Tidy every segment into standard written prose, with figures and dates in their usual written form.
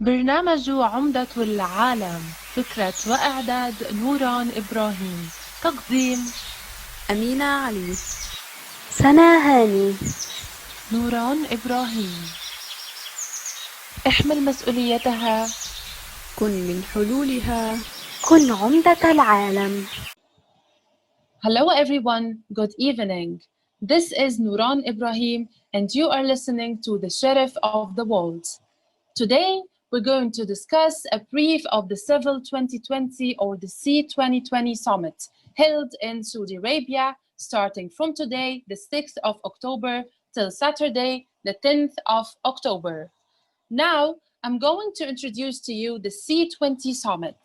برنامج عمدة العالم، فكرة وإعداد نوران إبراهيم، تقديم أمينة علي، سنة هاني. نوران إبراهيم. احمل مسؤوليتها، كن من حلولها، كن عمدة العالم. Hello everyone, good evening. This is Nuran Ibrahim and you are listening to the Sheriff of the World. Today, we're going to discuss a brief of the Civil 2020 or the C2020 summit held in Saudi Arabia starting from today, the 6th of October, till Saturday, the 10th of October. Now, I'm going to introduce to you the C20 summit.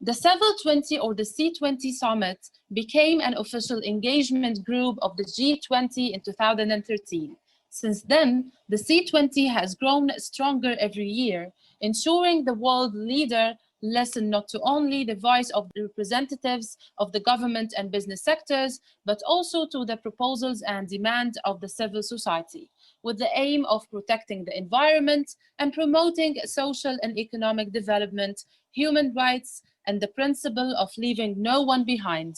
The Civil 20 or the C20 summit became an official engagement group of the G20 in 2013. Since then, the C20 has grown stronger every year, ensuring the world leader listen not to only the voice of the representatives of the government and business sectors, but also to the proposals and demand of the civil society, with the aim of protecting the environment and promoting social and economic development, human rights, and the principle of leaving no one behind.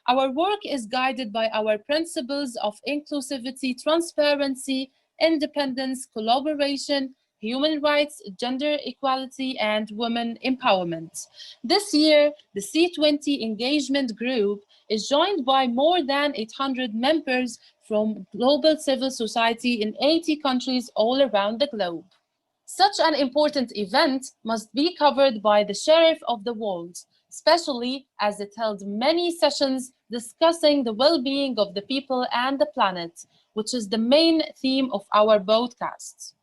Our work is guided by our principles of inclusivity, transparency, independence, collaboration, human rights, gender equality, and women empowerment. This year, the C20 engagement group is joined by more than 800 members from global civil society in 80 countries all around the globe. Such an important event must be covered by the Sheriff of the World, especially as it held many sessions discussing the well-being of the people and the planet, which is the main theme of our broadcast.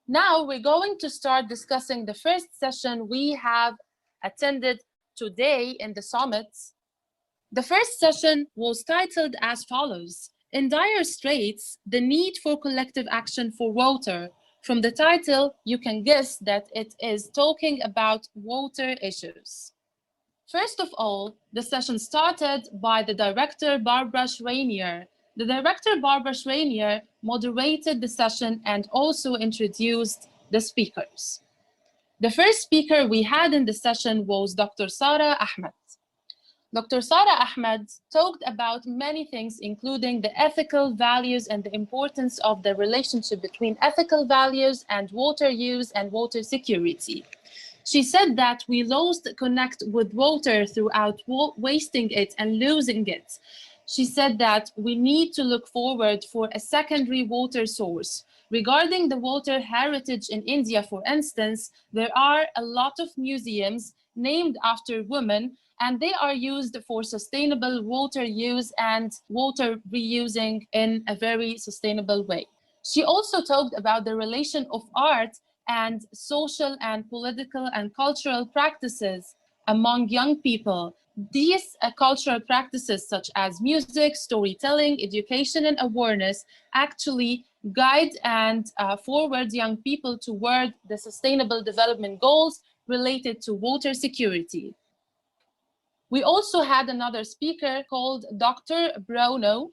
Now we're going to start discussing the first session we have attended today in the summit. The first session was titled as follows: In Dire Straits, the Need for Collective Action for Water. From the title, you can guess that it is talking about water issues. First of all, the session started by the director Barbara Schreinier. The director Barbara Schreinier moderated the session and also introduced the speakers. The first speaker we had in the session was Dr. Sara Ahmed. Dr. Sara Ahmed talked about many things, including the ethical values and the importance of the relationship between ethical values and water use and water security. She said that we lost connect with water throughout wasting it and losing it. She said that we need to look forward for a secondary water source. Regarding the water heritage in India, for instance, there are a lot of museums named after women, and they are used for sustainable water use and water reusing in a very sustainable way. She also talked about the relation of art and social and political and cultural practices among young people. These cultural practices, such as music, storytelling, education, and awareness, actually guide and forward young people toward the sustainable development goals related to water security. We also had another speaker called Dr. Bruno.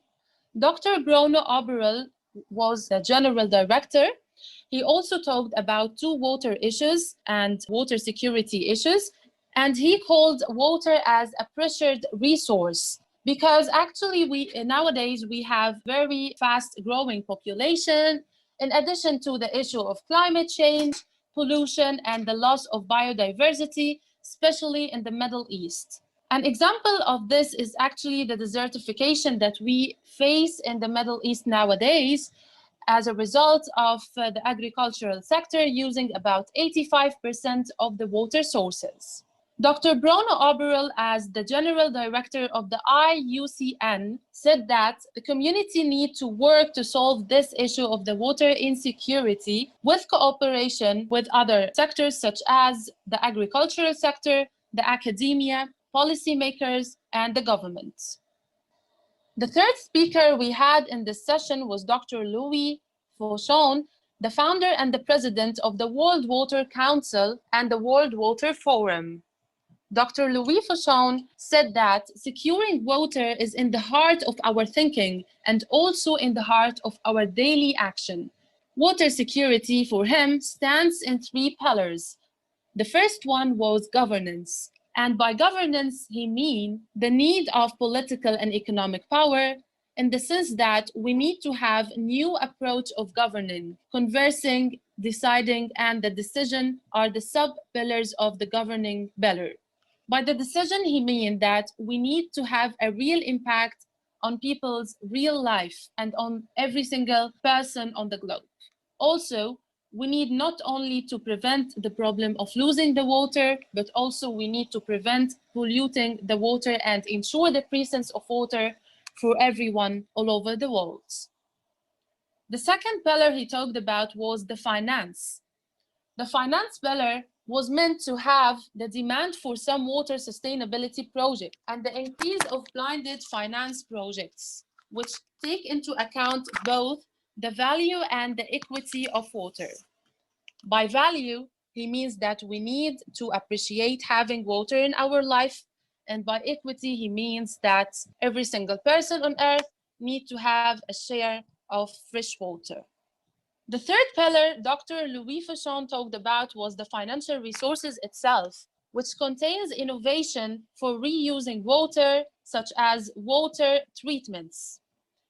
Dr. Bruno Oberl was the general director. He also talked about two water issues and water security issues, and he called water as a pressured resource because actually nowadays we have very fast growing population, in addition to the issue of climate change, pollution, and the loss of biodiversity, especially in the Middle East. An example of this is actually the desertification that we face in the Middle East nowadays as a result of the agricultural sector using about 85% of the water sources. Dr. Bruno Oberl, as the General Director of the IUCN, said that the community need to work to solve this issue of the water insecurity with cooperation with other sectors such as the agricultural sector, the academia, policymakers, and the government. The third speaker we had in this session was Dr. Louis Fauchon, the founder and the president of the World Water Council and the World Water Forum. Dr. Louis Fauchon said that securing water is in the heart of our thinking and also in the heart of our daily action. Water security for him stands in three pillars. The first one was governance. And by governance, he means the need of political and economic power in the sense that we need to have a new approach of governing. Conversing, deciding, and the decision are the sub-pillars of the governing pillar. By the decision, he means that we need to have a real impact on people's real life and on every single person on the globe. Also, we need not only to prevent the problem of losing the water, but also we need to prevent polluting the water and ensure the presence of water for everyone all over the world. The second pillar he talked about was the finance. The finance pillar was meant to have the demand for some water sustainability project and the increase of blinded finance projects, which take into account both the value and the equity of water. By value, he means that we need to appreciate having water in our life. And by equity, he means that every single person on earth needs to have a share of fresh water. The third pillar Dr. Louis Fauchon talked about was the financial resources itself, which contains innovation for reusing water, such as water treatments.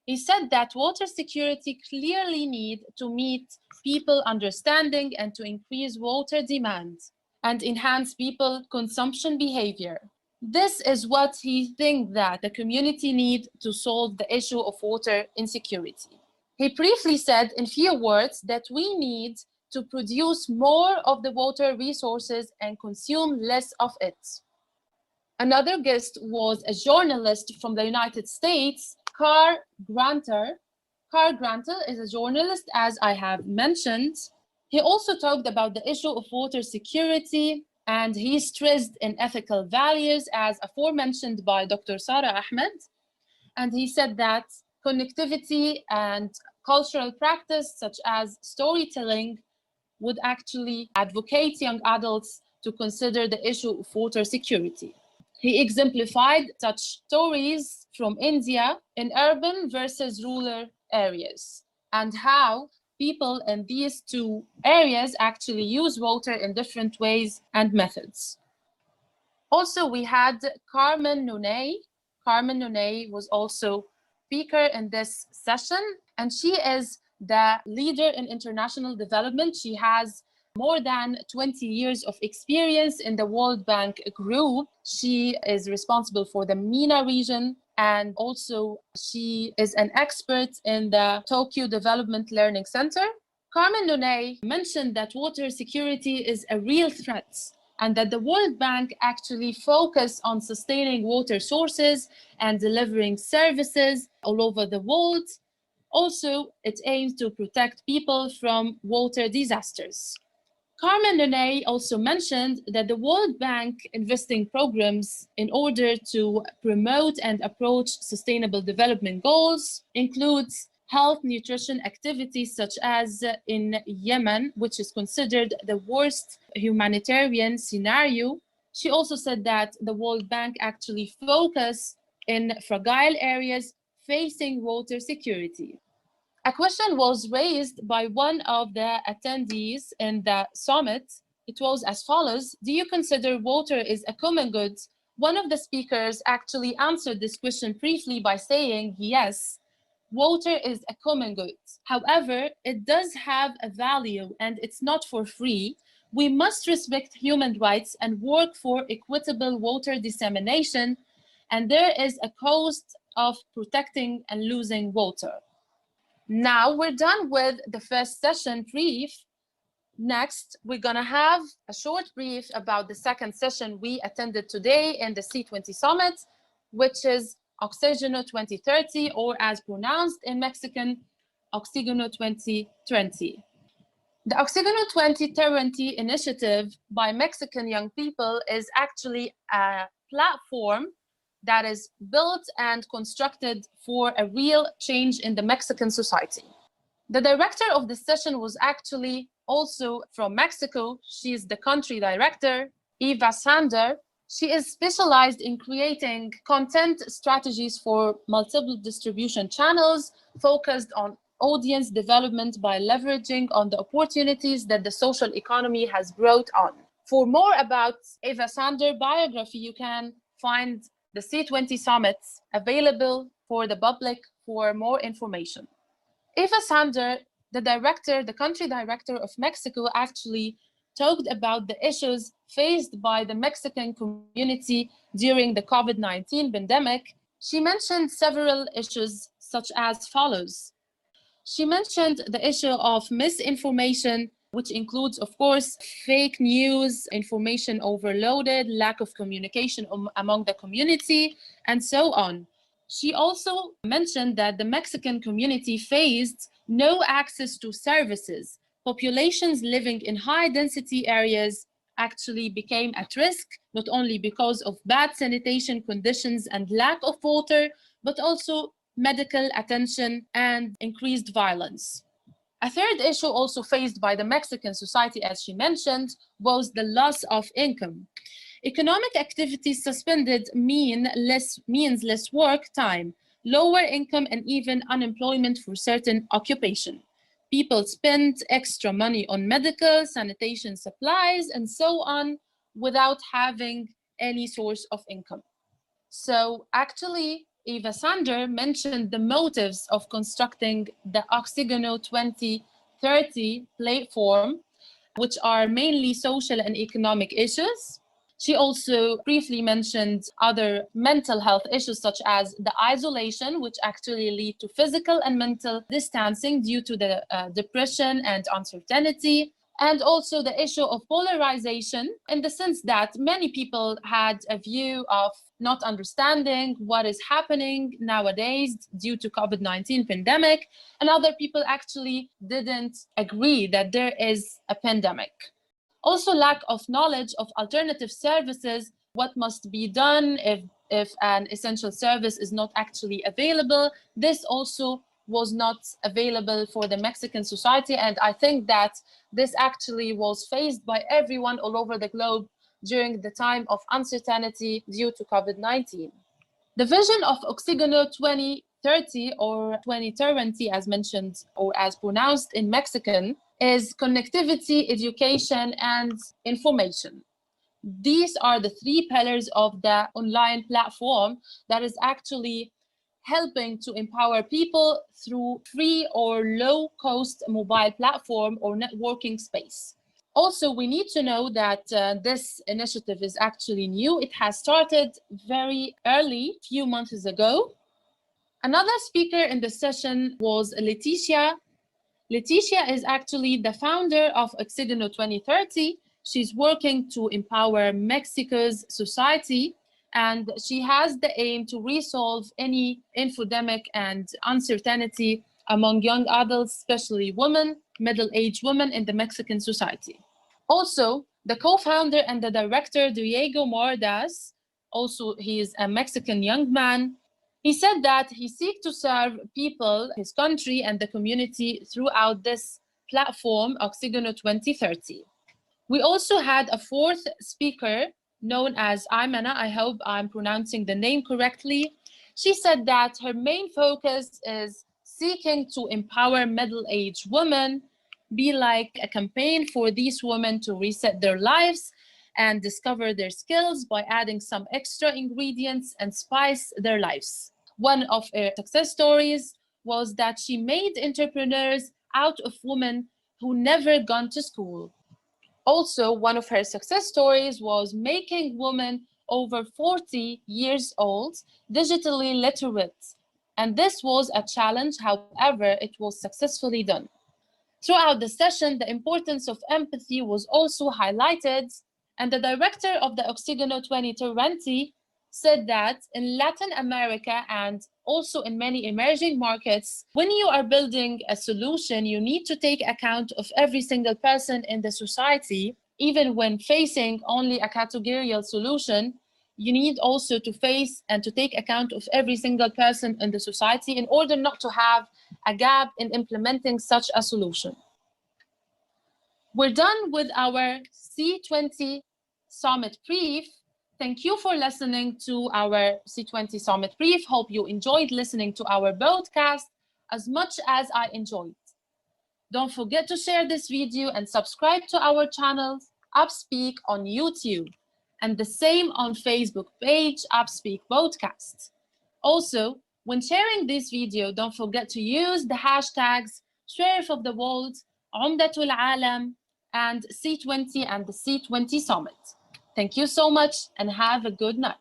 He said that water security clearly needs to meet people understanding and to increase water demand and enhance people consumption behavior. This is what he thinks that the community need to solve the issue of water insecurity. He briefly said in few words that we need to produce more of the water resources and consume less of it. Another guest was a journalist from the United States, Carl Granter. Carl Granter is a journalist, as I have mentioned. He also talked about the issue of water security, and he stressed in ethical values, as aforementioned by Dr. Sarah Ahmed. And he said that connectivity and cultural practice, such as storytelling, would actually advocate young adults to consider the issue of water security. He exemplified such stories from India in urban versus rural areas and how people in these two areas actually use water in different ways and methods. Also, we had Carmen Nunez. Carmen Nunez was also speaker in this session, and she is the leader in international development. She has more than 20 years of experience in the World Bank group. She is responsible for the MENA region, and also she is an expert in the Tokyo Development Learning Center. Carmen Nunez mentioned that water security is a real threat and that the World Bank actually focus on sustaining water sources and delivering services all over the world. Also, it aims to protect people from water disasters. Carmen Nunez also mentioned that the World Bank investing programs in order to promote and approach sustainable development goals includes health, nutrition activities such as in Yemen, which is considered the worst humanitarian scenario. She also said that the World Bank actually focus in fragile areas facing water security. A question was raised by one of the attendees in the summit. It was as follows: do you consider water is a common good? One of the speakers actually answered this question briefly by saying, yes, water is a common good. However, it does have a value and it's not for free. We must respect human rights and work for equitable water dissemination, and there is a cost of protecting and losing water. Now we're done with the first session brief. Next, we're gonna have a short brief about the second session we attended today in the C20 Summit, which is Oxygenate 2030, or as pronounced in Mexican, Oxygenate 2020. The Oxygenate 2030 initiative by Mexican young people is actually a platform that is built and constructed for a real change in the Mexican society. The director of this session was actually also from Mexico. She is the country director, Eva Sander. She is specialized in creating content strategies for multiple distribution channels focused on audience development by leveraging on the opportunities that the social economy has brought on. For more about Eva Sander biography, you can find the C20 summits available for the public for more information. Eva Sander, the country director of Mexico, actually talked about the issues faced by the Mexican community during the COVID-19 pandemic. She mentioned several issues such as follows. She mentioned the issue of misinformation, which includes, of course, fake news, information overloaded, lack of communication among the community, and so on. She also mentioned that the Mexican community faced no access to services. Populations living in high density areas actually became at risk, not only because of bad sanitation conditions and lack of water, but also medical attention and increased violence. A third issue also faced by the Mexican society, as she mentioned, was the loss of income. Economic activities suspended means less work time, lower income, and even unemployment for certain occupation. People spent extra money on medical, sanitation supplies, and so on without having any source of income. So actually, Eva Sander mentioned the motives of constructing the Oxygenate 2030 platform, which are mainly social and economic issues. She also briefly mentioned other mental health issues such as the isolation, which actually lead to physical and mental distancing due to the depression and uncertainty, and also the issue of polarization in the sense that many people had a view of not understanding what is happening nowadays due to COVID-19 pandemic, and other people actually didn't agree that there is a pandemic. Also, lack of knowledge of alternative services, what must be done if an essential service is not actually available. This also was not available for the Mexican society, and I think that this actually was faced by everyone all over the globe during the time of uncertainty due to COVID-19. The vision of Oxygenate 2030 or 2030 as mentioned or as pronounced in Mexican is connectivity, education, and information. These are the three pillars of the online platform that is actually helping to empower people through free or low-cost mobile platform or networking space. Also, we need to know that this initiative is actually new. It has started very early, a few months ago. Another speaker in the session was Leticia. Leticia is actually the founder of Oxygenate 2030. She's working to empower Mexico's society, and she has the aim to resolve any infodemic and uncertainty among young adults, especially women, middle-aged women in the Mexican society. Also, the co-founder and the director, Diego Mordas, also he is a Mexican young man. He said that he seeks to serve people, his country, and the community throughout this platform, Oxygenate 2030. We also had a fourth speaker known as Aymana. I hope I'm pronouncing the name correctly. She said that her main focus is seeking to empower middle-aged women, be like a campaign for these women to reset their lives and discover their skills by adding some extra ingredients and spice their lives. One of her success stories was that she made entrepreneurs out of women who never gone to school. Also, one of her success stories was making women over 40 years old digitally literate. And this was a challenge, however, it was successfully done. Throughout the session, the importance of empathy was also highlighted, and the director of the Oxygenate 2020 said that in Latin America and also in many emerging markets, when you are building a solution, you need to take account of every single person in the society. Even when facing only a categorical solution, you need also to face and to take account of every single person in the society in order not to have a gap in implementing such a solution. We're done with our C20 Summit brief. Thank you for listening to our C20 Summit brief. Hope you enjoyed listening to our broadcast. as much as I enjoyed. Don't forget to share this video and subscribe to our channels, Upspeak on YouTube, and the same on Facebook page, Upspeak Podcast. Also, when sharing this video, don't forget to use the hashtags Sheriff of the World, Umdatul Alam, and C20 and the C20 Summit. Thank you so much and have a good night.